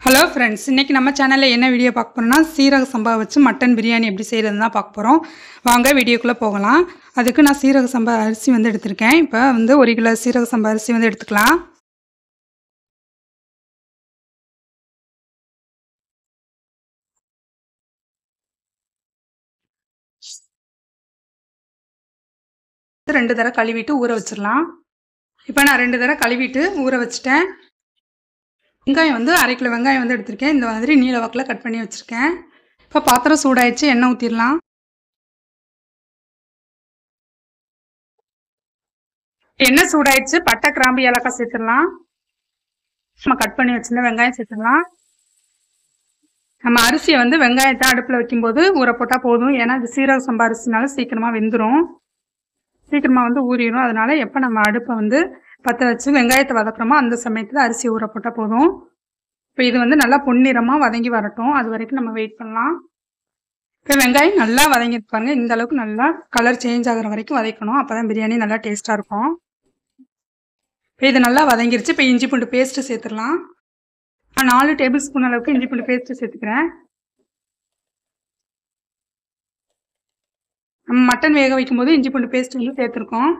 Hello friends, இன்றைக்கி நம்ம சேனலில் என்ன வீடியோ பார்க்க போகிறோம்னா சீரக சம்பா வச்சு மட்டன் பிரியாணி எப்படி செய்கிறதுன்னு தான் பார்க்க போகிறோம். வாங்க வீடியோக்குள்ளே போகலாம். அதுக்கு நான் சீரக சம்பா அரிசி வந்து எடுத்திருக்கேன். இப்போ வந்து 1 கிலோ சீரக சம்பா அரிசி வந்து எடுத்துக்கலாம். ரெண்டு தடவை கழுவிட்டு ஊற வச்சிடலாம். இப்போ நான் 2 தடவை கழுவிட்டு ஊற வச்சுட்டேன். வெங்காயம் வந்து 1/2 கிலோ வெங்காயம் வந்து எடுத்திருக்கேன். இந்த மாதிரி நீல வாக்கில் கட் பண்ணி வச்சுருக்கேன். இப்போ பாத்திரம் சூடாயிடுச்சு, எண்ணெய் ஊற்றிடலாம். எண்ணெய் சூடாயிடுச்சு, பட்டை கிராம்பு ஏலக்காய் சேர்த்துடலாம். நம்ம கட் பண்ணி வச்சிருந்த வெங்காயம் சேர்த்துடலாம். நம்ம அரிசியை வந்து வெங்காயத்தை அடுப்பில் வைக்கும்போது ஊற போட்டால் போதும். ஏன்னா இது சீரக சம்பா அரிசினால சீக்கிரமாக வெந்துடும், சீக்கிரமாக வந்து ஊறிடும். அதனால் எப்போ நம்ம அடுப்பை வந்து பற்ற வச்சு வெங்காயத்தை வதக்குறோமோ அந்த சமயத்தில் அரிசி ஊற போட்டால் போதும். இப்போ இது வந்து நல்லா பொன்னிறமாக வதங்கி வரட்டும், அது வரைக்கும் நம்ம வெயிட் பண்ணலாம். இப்போ வெங்காயம் நல்லா வதங்கிருப்பாங்க. இந்த அளவுக்கு நல்லா கலர் சேஞ்ச் ஆகிற வரைக்கும் வதக்கணும். அப்போ தான் பிரியாணி நல்லா டேஸ்ட்டாக இருக்கும். இப்போ இது நல்லா வதங்கிருச்சு. இப்போ இஞ்சி பூண்டு பேஸ்ட்டு சேர்த்துடலாம். நான் 4 டேபிள் ஸ்பூன் அளவுக்கு இஞ்சி பூண்டு பேஸ்ட்டு சேர்த்துக்கிறேன். நம்ம மட்டன் வேக வைக்கும்போது இஞ்சி பூண்டு பேஸ்ட் வந்து சேர்த்துருக்கோம்.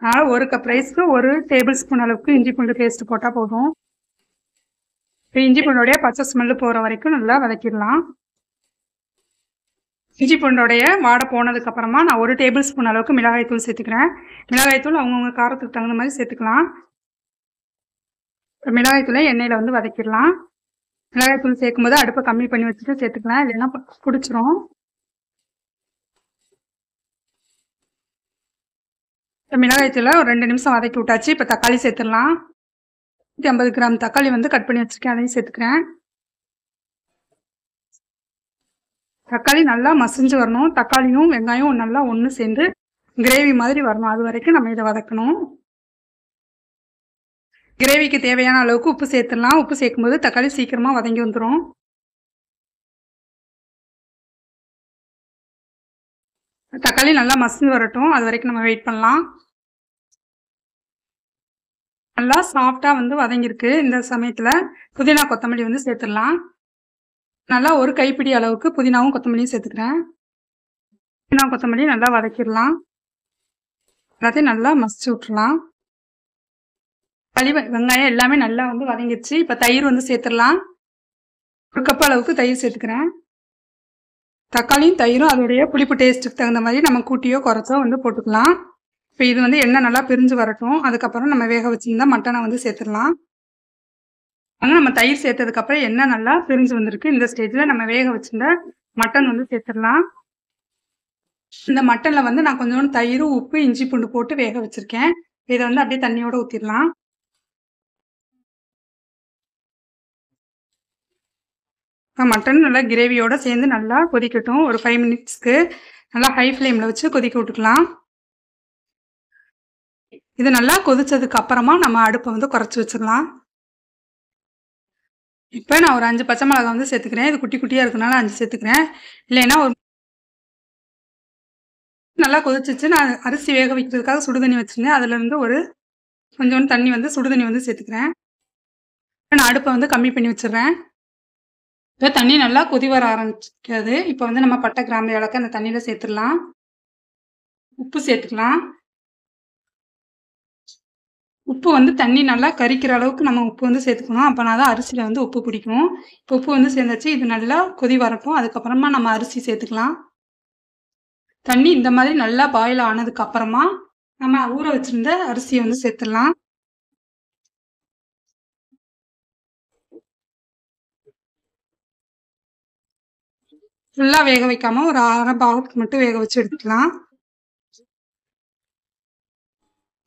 அதனால் 1 கப் ரைஸ்க்கு 1 டேபிள் ஸ்பூன் அளவுக்கு இஞ்சி பூண்டு பேஸ்ட்டு போட்டால் போதும். இப்போ இஞ்சி பூண்டோடைய பச்சை ஸ்மெல்லு போகிற வரைக்கும் நல்லா வதக்கிடலாம். இஞ்சி பூண்டோடைய வாடை போனதுக்கப்புறமா நான் 1 டேபிள் ஸ்பூன் அளவுக்கு மிளகாய்த்தூள் சேர்த்துக்கிறேன். மிளகாய்த்தூள் அவங்கவுங்க காரத்துக்கு தகுந்த மாதிரி சேர்த்துக்கலாம். இப்போ மிளகாய்த்தூளை எண்ணெயில் வந்து வதக்கிடலாம். மிளகாய்த்தூள் சேர்க்கும்போது அடுப்பை கம்மி பண்ணி வச்சுட்டு சேர்த்துக்கலாம், இல்லைன்னா பிடிச்சிரும். இப்போ மிளகாய்த்தூளை ஒரு 2 நிமிஷம் வதக்கி விட்டாச்சு. இப்போ தக்காளி சேர்த்துடலாம். 150 கிராம் தக்காளி வந்து கட் பண்ணி வச்சுருக்கேன், அதையும் சேர்த்துக்கிறேன். தக்காளி நல்லா மசிஞ்சு வரணும். தக்காளியும் வெங்காயம் நல்லா ஒன்று சேர்ந்து கிரேவி மாதிரி வரணும். அது வரைக்கும் நம்ம இதை வதக்கணும். கிரேவிக்கு தேவையான அளவுக்கு உப்பு சேர்த்துடலாம். உப்பு சேர்க்கும்போது தக்காளி சீக்கிரமாக வதங்கி வந்துடும். தக்காளி நல்லா மசிஞ்சு வரட்டும், அது வரைக்கும் நம்ம வெயிட் பண்ணலாம். நல்லா சாஃப்டாக வந்து வதங்கியிருக்கு. இந்த சமயத்தில் புதினா கொத்தமல்லி வந்து சேர்த்துடலாம். நல்லா ஒரு கைப்பிடி அளவுக்கு புதினாவும் கொத்தமல்லியும் சேர்த்துக்கிறேன். புதினா கொத்தமல்லி நல்லா வதக்கிடலாம். எல்லாத்தையும் நல்லா மசிச்சு விட்டுறலாம். வெங்காயம் எல்லாமே நல்லா வந்து வதங்கிடுச்சு. இப்போ தயிர் வந்து சேர்த்துடலாம். 1 கப் அளவுக்கு தயிர் சேர்த்துக்கிறேன். தக்காளியும் தயிரும் அதோடைய புளிப்பு டேஸ்ட்டுக்கு தகுந்த மாதிரி நம்ம கூட்டியோ குறைச்சோ வந்து போட்டுக்கலாம். இப்போ இது வந்து எண்ணெய் நல்லா பிரிஞ்சு வரட்டும். அதுக்கப்புறம் நம்ம வேக வச்சுருந்தா மட்டனை வந்து சேர்த்துடலாம். ஆனால் நம்ம தயிர் சேர்த்ததுக்கப்புறம் எண்ணெய் நல்லா பிரிஞ்சு வந்திருக்கு. இந்த ஸ்டேஜில் நம்ம வேக வச்சுருந்த மட்டன் வந்து சேர்த்துடலாம். இந்த மட்டனில் வந்து நான் கொஞ்சோண்டு தயிர், உப்பு, இஞ்சி பூண்டு போட்டு வேக வச்சுருக்கேன். இதை வந்து அப்படியே தண்ணியோடு ஊற்றிடலாம். மட்டன் நல்லா கிரேவியோடு சேர்ந்து நல்லா கொதிக்கட்டும். ஒரு 5 மினிட்ஸ்க்கு நல்லா ஹை ஃப்ளேமில் வச்சு கொதிக்க விட்டுக்கலாம். இது நல்லா கொதிச்சதுக்கு அப்புறமா நம்ம அடுப்பை வந்து குறைச்சி வச்சிடலாம். இப்போ நான் ஒரு 5 பச்சை மிளகாய் வந்து சேர்த்துக்கிறேன். இது குட்டி குட்டியாக இருக்கனால 5 சேர்த்துக்கிறேன். இல்லைன்னா ஒரு நல்லா கொதிச்சிச்சு. நான் அரிசி வேக வைக்கிறதுக்காக சுடுதண்ணி வச்சுருந்தேன். அதுலேருந்து ஒரு கொஞ்சோண்டு தண்ணி வந்து சுடுதண்ணி வந்து சேர்த்துக்கிறேன். நான் அடுப்பை வந்து கம்மி பண்ணி வச்சிடுறேன். இப்போ தண்ணி நல்லா கொதி வர ஆரம்பிச்சிருக்காது. இப்போ வந்து நம்ம பட்டை கிராம்பு ஏலக்காய் அந்த தண்ணியில் சேர்த்துடலாம். உப்பு சேர்த்துக்கலாம். உப்பு வந்து தண்ணி நல்லா கரிக்கிற அளவுக்கு நம்ம உப்பு வந்து சேர்த்துக்கணும். அப்போனா தான் அரிசியில் வந்து உப்பு பிடிக்கும். இப்போ உப்பு வந்து சேர்ந்தாச்சு. இது நல்லா கொதி வரட்டும். அதுக்கப்புறமா நம்ம அரிசி சேர்த்துக்கலாம். தண்ணி இந்த மாதிரி நல்லா பாயில் ஆனதுக்கு அப்புறமா நம்ம ஊற வச்சிருந்த அரிசியை வந்து சேர்த்துடலாம். ஃபுல்லாக வேக வைக்காம ஒரு அரை பாகத்துக்கு மட்டும் வேக வச்சு எடுத்துக்கலாம்.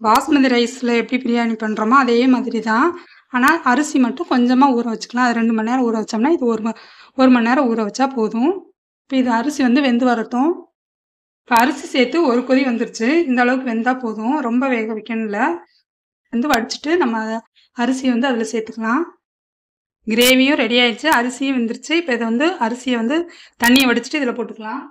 பாஸ்மதி ரைஸில் எப்படி பிரியாணி பண்ணுறோமோ அதே மாதிரி தான். ஆனால் அரிசி மட்டும் கொஞ்சமாக ஊற வச்சுக்கலாம். அது 2 மணி நேரம் ஊற வச்சோம்னா இது 1 மணி நேரம் ஊற வச்சா போதும். இப்போ இது அரிசி வந்து வெந்து வரட்டும். இப்போ அரிசி சேர்த்து ஒரு கொதி வந்துருச்சு. இந்த அளவுக்கு வெந்தால் போதும், ரொம்ப வேக வைக்கணும்ல. வந்து வடிச்சிட்டு நம்ம அரிசியை வந்து அதில் சேர்த்துக்கலாம். கிரேவியும் ரெடி ஆயிடுச்சு, அரிசியும் வெந்துருச்சு. இப்போ இதை வந்து அரிசியை வந்து தண்ணியை வடிச்சிட்டு இதில் போட்டுக்கலாம்.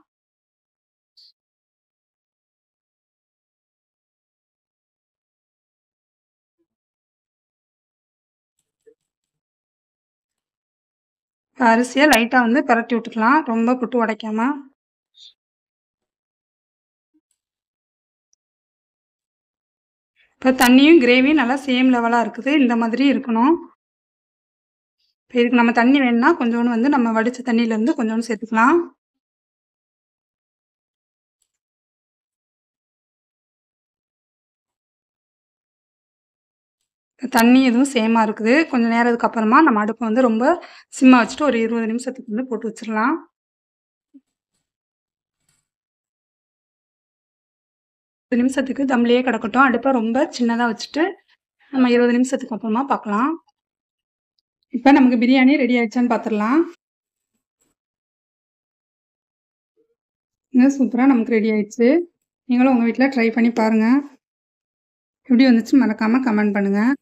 அரிசியை லைட்டாக வந்து பிரட்டி விட்டுக்கலாம், ரொம்ப புட்டு உடைக்காம. இப்போ தண்ணியும் கிரேவியும் நல்லா சேம் லெவலாக இருக்குது, இந்த மாதிரி இருக்கணும். இப்போ இதுக்கு நம்ம தண்ணி வேணும்னா கொஞ்சோண்டு வந்து நம்ம வடித்த தண்ணியிலேருந்து கொஞ்சோண்டு சேர்த்துக்கலாம். தண்ணி எதுவும் சேமாக இருக்குது. கொஞ்சம் நேரத்துக்கு அப்புறமா நம்ம அடுப்பை வந்து ரொம்ப சிம்மாக வச்சுட்டு ஒரு 20 நிமிஷத்துக்கு வந்து போட்டு வச்சிடலாம். 20 நிமிஷத்துக்கு தம்லேயே கிடக்கட்டும். அடுப்பை ரொம்ப சின்னதாக வச்சுட்டு நம்ம 20 நிமிஷத்துக்கு அப்புறமா பார்க்கலாம். இப்போ நமக்கு பிரியாணி ரெடி ஆயிடுச்சான்னு பார்த்துடலாம். சூப்பராக நமக்கு ரெடி ஆயிடுச்சு. நீங்களும் உங்கள் வீட்டில் ட்ரை பண்ணி பாருங்கள். எப்படி வந்துச்சு மறக்காமல் கமெண்ட் பண்ணுங்கள்.